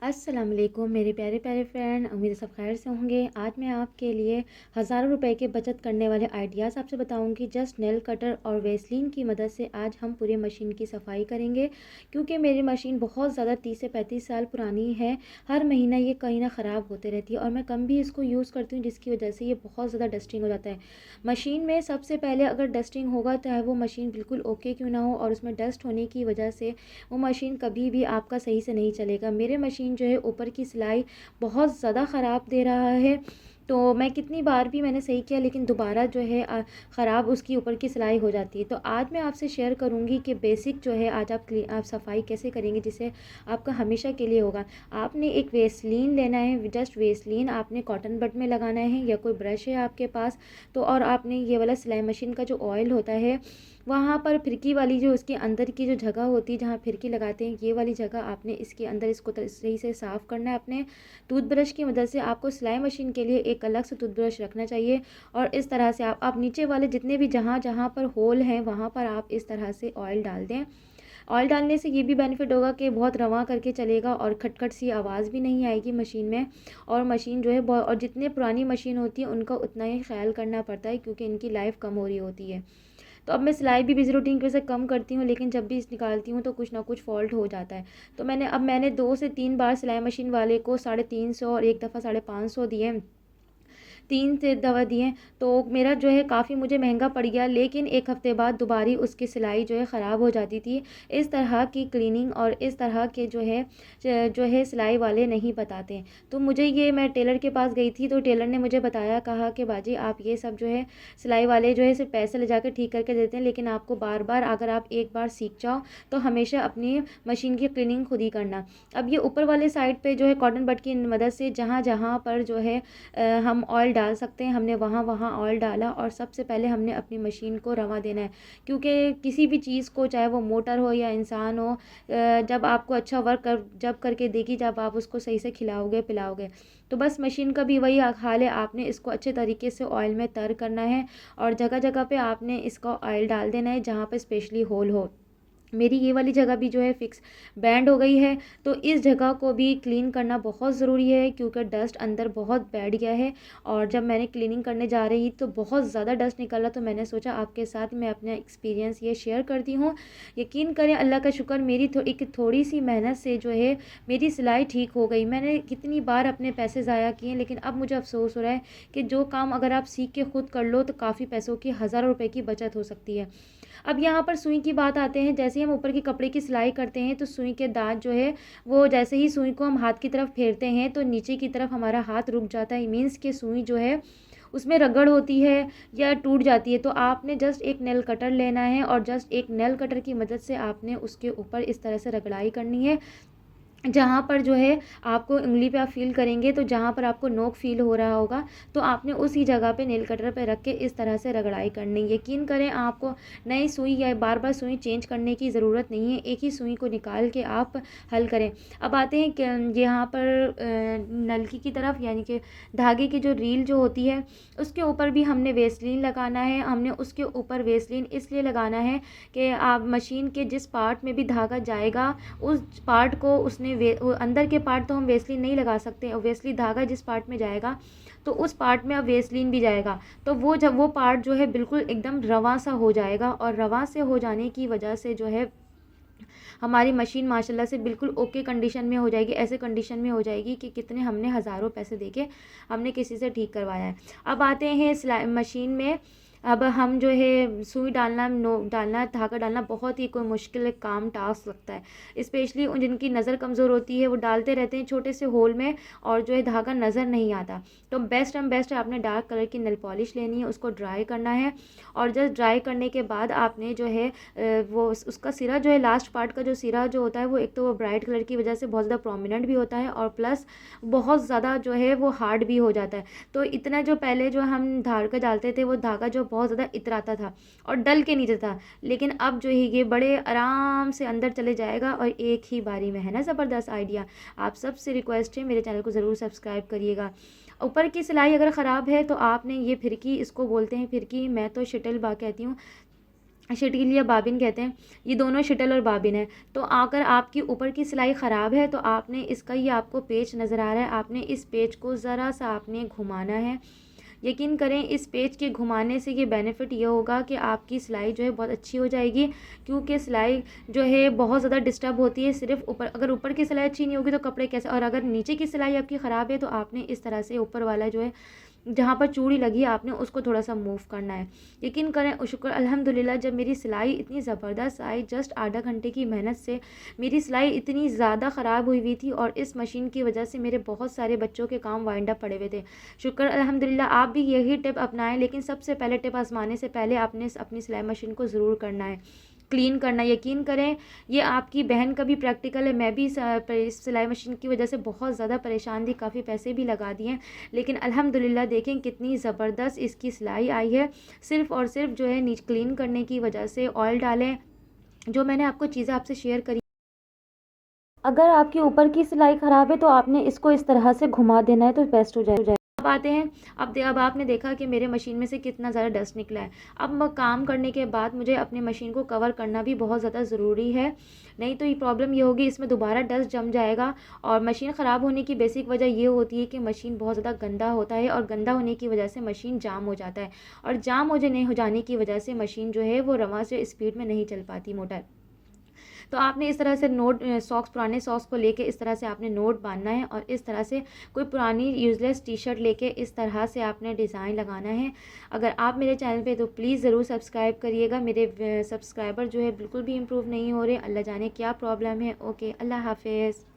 अस्सलाम वालेकुम मेरे प्यारे प्यारे फ्रेंड, उम्मीद है सब खैर से होंगे। आज मैं आपके लिए हज़ारों रुपए के बचत करने वाले आइडियाज़ आपसे बताऊंगी। जस्ट नेल कटर और वेसलीन की मदद से आज हम पूरी मशीन की सफाई करेंगे, क्योंकि मेरी मशीन बहुत ज़्यादा 30 से 35 साल पुरानी है। हर महीना ये कहीं ना ख़राब होते रहती है और मैं कम भी इसको यूज़ करती हूँ, जिसकी वजह से ये बहुत ज़्यादा डस्टिंग हो जाता है। मशीन में सबसे पहले अगर डस्टिंग होगा, चाहे वो मशीन बिल्कुल ओके क्यों ना हो, और उसमें डस्ट होने की वजह से वो मशीन कभी भी आपका सही से नहीं चलेगा। मेरे मशीन जो है ऊपर की सिलाई बहुत ज़्यादा ख़राब दे रहा है, तो मैं कितनी बार भी मैंने सही किया, लेकिन दोबारा जो है ख़राब उसकी ऊपर की सिलाई हो जाती है। तो आज मैं आपसे शेयर करूंगी कि बेसिक जो है आज आप सफाई कैसे करेंगे जिससे आपका हमेशा के लिए होगा। आपने एक वेसलीन लेना है, जस्ट वेसलीन आपने कॉटन बड में लगाना है या कोई ब्रश है आपके पास तो, और आपने ये वाला सिलाई मशीन का जो ऑयल होता है वहाँ पर फिरकी वाली जो उसके अंदर की जो जगह होती है जहाँ फिरकी लगाते हैं, ये वाली जगह आपने इसके अंदर इसको सही से साफ़ करना है। अपने टूथब्रश की मदद से आपको सिलाई मशीन के लिए एक अलग से टूथब्रश रखना चाहिए, और इस तरह से आप नीचे वाले जितने भी जहाँ जहाँ पर होल हैं वहाँ पर आप इस तरह से ऑयल डाल दें। ऑयल डालने से ये भी बेनिफिट होगा कि बहुत रवां करके चलेगा और खटखट सी आवाज़ भी नहीं आएगी मशीन में। और मशीन जो है बहुत, और जितने पुरानी मशीन होती है उनका उतना ही ख्याल करना पड़ता है, क्योंकि इनकी लाइफ कम हो रही होती है। तो अब मैं सिलाई भी बिज़ी रूटीन की वजह से कम करती हूँ, लेकिन जब भी इस निकालती हूँ तो कुछ ना कुछ फ़ॉल्ट हो जाता है। तो मैंने 2 से 3 बार सिलाई मशीन वाले को 350 और एक दफ़ा 550 दिए, 3 से दवा दिए। तो मेरा जो है काफ़ी मुझे महंगा पड़ गया, लेकिन 1 हफ़्ते बाद दोबारा उसकी सिलाई जो है ख़राब हो जाती थी। इस तरह की क्लीनिंग और इस तरह के जो है सिलाई वाले नहीं बताते। तो मुझे ये, मैं टेलर के पास गई थी तो टेलर ने मुझे बताया, कहा कि बाजी आप ये सब जो है सिलाई वाले जो है सिर्फ पैसे ले जाकर ठीक करके देते हैं, लेकिन आपको बार बार अगर आप एक बार सीख जाओ तो हमेशा अपनी मशीन की क्लीनिंग खुद ही करना। अब ये ऊपर वाले साइड पे जो है कॉटन बड की मदद से जहाँ जहाँ पर जो है हम ऑयल डाल सकते हैं, हमने वहाँ वहाँ ऑयल डाला, और सबसे पहले हमने अपनी मशीन को रवा देना है। क्योंकि किसी भी चीज़ को, चाहे वो मोटर हो या इंसान हो, जब आपको अच्छा वर्क जब करके देगी, जब आप उसको सही से खिलाओगे पिलाओगे। तो बस मशीन का भी वही हाल है, आपने इसको अच्छे तरीके से ऑयल में तर करना है, और जगह जगह पे आपने इसका ऑयल डाल देना है जहाँ पे स्पेशली होल हो। मेरी ये वाली जगह भी जो है फिक्स बैंड हो गई है, तो इस जगह को भी क्लीन करना बहुत ज़रूरी है, क्योंकि डस्ट अंदर बहुत बैठ गया है। और जब मैंने क्लीनिंग करने जा रही तो बहुत ज़्यादा डस्ट निकला, तो मैंने सोचा आपके साथ मैं अपना एक्सपीरियंस ये शेयर करती हूँ। यकीन करें, अल्लाह का शुक्र, मेरी एक थोड़ी सी मेहनत से जो है मेरी सिलाई ठीक हो गई। मैंने कितनी बार अपने पैसे ज़ाया किए, लेकिन अब मुझे अफसोस हो रहा है कि जो काम अगर आप सीख के खुद कर लो तो काफ़ी पैसों की, हज़ारों रुपए की बचत हो सकती है। अब यहाँ पर सुई की बात आते हैं। जैसे ही हम ऊपर के कपड़े की सिलाई करते हैं तो सुई के दांत जो है, वो जैसे ही सुई को हम हाथ की तरफ फेरते हैं तो नीचे की तरफ हमारा हाथ रुक जाता है, मीन्स कि सुई जो है उसमें रगड़ होती है या टूट जाती है। तो आपने जस्ट एक नेल कटर लेना है, और जस्ट एक नेल कटर की मदद से आपने उसके ऊपर इस तरह से रगड़ाई करनी है। जहाँ पर जो है आपको उंगली पे आप फ़ील करेंगे, तो जहाँ पर आपको नोक फ़ील हो रहा होगा, तो आपने उसी जगह पे नेल कटर पे रख के इस तरह से रगड़ाई करनी है। यकीन करें, आपको नई सुई या बार बार सुई चेंज करने की ज़रूरत नहीं है, एक ही सुई को निकाल के आप हल करें। अब आते हैं कि यहाँ पर नलकी की तरफ, यानी कि धागे की जो रील जो होती है उसके ऊपर भी हमने वेसलीन लगाना है। हमने उसके ऊपर वेसलीन इसलिए लगाना है कि आप मशीन के जिस पार्ट में भी धागा जाएगा, उस पार्ट को उसने वो अंदर के पार्ट तो हम वेसलीन नहीं लगा सकते, ऑब्वियसली धागा जिस पार्ट में जाएगा तो उस पार्ट में अब वेसलीन भी जाएगा, तो वो जब वो पार्ट जो है बिल्कुल एकदम रवां सा हो जाएगा, और रवां से हो जाने की वजह से जो है हमारी मशीन माशाल्लाह से बिल्कुल ओके कंडीशन में हो जाएगी। ऐसे कंडीशन में हो जाएगी कि कितने हमने हज़ारों पैसे देके हमने किसी से ठीक करवाया है। अब आते हैं सिलाई मशीन में। अब हम जो है सुई डालना, डालना, धागा डालना बहुत ही कोई मुश्किल काम टास्क लगता है। स्पेशली उन जिनकी नज़र कमज़ोर होती है, वो डालते रहते हैं छोटे से होल में और जो है धागा नज़र नहीं आता। तो बेस्ट आपने डार्क कलर की नेल पॉलिश लेनी है, उसको ड्राई करना है, और जस्ट ड्राई करने के बाद आपने जो है वो उसका सिरा जो है, लास्ट पार्ट का जो सिरा जो होता है, वो एक तो वो ब्राइट कलर की वजह से बहुत ज़्यादा प्रोमिनेंट भी होता है, और प्लस बहुत ज़्यादा जो है वो हार्ड भी हो जाता है। तो इतना जो पहले जो हम धागा डालते थे, वो धागा जो बहुत ज़्यादा इतराता था और डल के नीचे था, लेकिन अब जो है ये बड़े आराम से अंदर चले जाएगा और एक ही बारी में। है ना ज़बरदस्त आइडिया। आप सबसे रिक्वेस्ट है, मेरे चैनल को ज़रूर सब्सक्राइब करिएगा। ऊपर की सिलाई अगर ख़राब है तो आपने ये फिरकी, इसको बोलते हैं फिरकी, मैं तो शटल बा कहती हूँ, शटील या बाबिन कहते हैं, ये दोनों शटल और बाबिन है। तो अगर आपकी ऊपर की सिलाई ख़राब है तो आपने इसका, ये आपको पेच नज़र आ रहा है, आपने इस पेच को ज़रा सा आपने घुमाना है। यकीन करें इस पेज के घुमाने से ये बेनिफिट ये होगा कि आपकी सिलाई जो है बहुत अच्छी हो जाएगी, क्योंकि सिलाई जो है बहुत ज़्यादा डिस्टर्ब होती है सिर्फ ऊपर। अगर ऊपर की सिलाई अच्छी नहीं होगी तो कपड़े कैसे, और अगर नीचे की सिलाई आपकी ख़राब है तो आपने इस तरह से ऊपर वाला जो है जहाँ पर चूड़ी लगी है आपने उसको थोड़ा सा मूव करना है। यकीन करें, शुक्र अल्हम्दुलिल्लाह, जब मेरी सिलाई इतनी ज़बरदस्त आई, जस्ट आधा घंटे की मेहनत से मेरी सिलाई इतनी ज़्यादा ख़राब हुई थी और इस मशीन की वजह से मेरे बहुत सारे बच्चों के काम वाइंड अप पड़े हुए थे। शुक्र अल्हम्दुलिल्लाह, आप भी यही टिप अपनाएं, लेकिन सबसे पहले टिप आजमाने से पहले आपने अपनी सिलाई मशीन को ज़रूर करना है, क्लीन करना। यकीन करें ये आपकी बहन का भी प्रैक्टिकल है, मैं भी इस सिलाई मशीन की वजह से बहुत ज़्यादा परेशान थी, काफ़ी पैसे भी लगा दिए हैं, लेकिन अल्हम्दुलिल्लाह देखें कितनी ज़बरदस्त इसकी सिलाई आई है। सिर्फ़ और सिर्फ जो है नीच क्लीन करने की वजह से। ऑयल डालें, जो मैंने आपको चीज़ें आपसे शेयर करी। अगर आपके ऊपर की सिलाई ख़राब है तो आपने इसको इस तरह से घुमा देना है तो बेस्ट हो जाए। अब आते हैं, अब आपने देखा कि मेरे मशीन में से कितना ज़्यादा डस्ट निकला है। अब काम करने के बाद मुझे अपनी मशीन को कवर करना भी बहुत ज़्यादा ज़रूरी है, नहीं तो ये प्रॉब्लम ये होगी, इसमें दोबारा डस्ट जम जाएगा। और मशीन ख़राब होने की बेसिक वजह ये होती है कि मशीन बहुत ज़्यादा गंदा होता है, और गंदा होने की वजह से मशीन जाम हो जाता है, और जाम हो जाने की वजह से मशीन जो है वो रवा से स्पीड में नहीं चल पाती मोटर। तो आपने इस तरह से नोट सॉक्स, पुराने सॉक्स को लेके इस तरह से आपने नोट बांधना है, और इस तरह से कोई पुरानी यूज़लेस टी शर्ट लेके इस तरह से आपने डिज़ाइन लगाना है। अगर आप मेरे चैनल पे तो प्लीज़ ज़रूर सब्सक्राइब करिएगा। मेरे सब्सक्राइबर जो है बिल्कुल भी इम्प्रूव नहीं हो रहे, अल्लाह जाने क्या प्रॉब्लम है। ओके, अल्लाह हाफिज़।